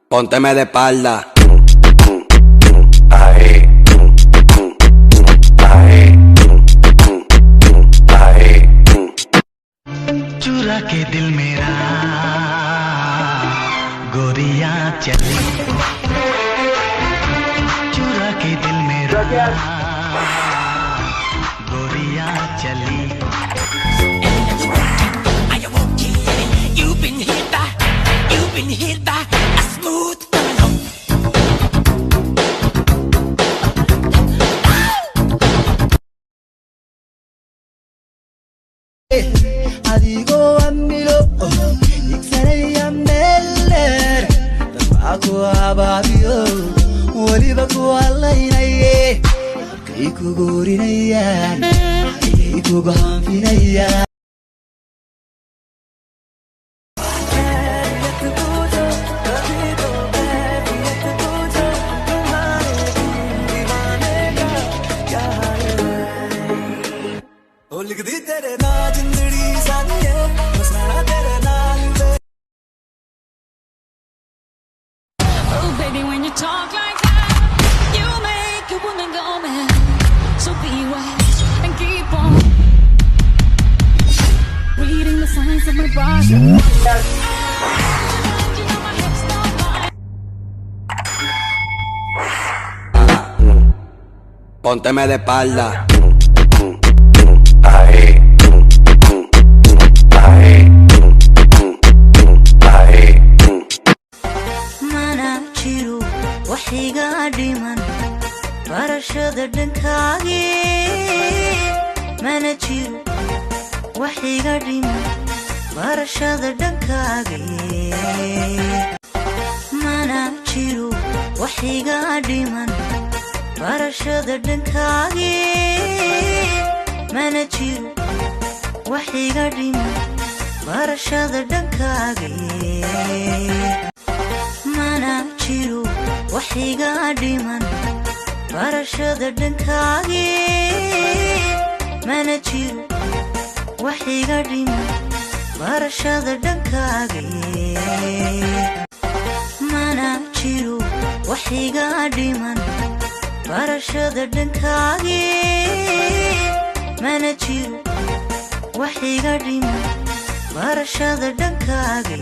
Pónteme de espalda. चुरा के दिल मेरा गोरियां चली चुरा के दिल मेरा गोरियां चली You've been hit by a smooth criminal. Adigo amilo, iksareya meller, tabaku ababiyo, walibaku alainaye, kaiku gorinayan, kaiku gampinayan. Oh baby, when you talk like that, you make a woman go mad. So be wise and keep on reading the signs of my body. You know my hips don't lie. Pónteme de espalda. waxiga dhiman barashada dhankaagi mana jiro waxiga dhiman barashada dhankaagi mana jiro waxiga dhiman barashada dhankaagi mana jiro waxiga dhiman barashada dhankaagi mana jiro waxiga dhiman barashada dhankaagi mana jiro waxiga dhiman barashada dhankaagi mana jiro waxiga dhiman barashada dhankaagi mana jiro waxiga dhiman barashada dhankaagi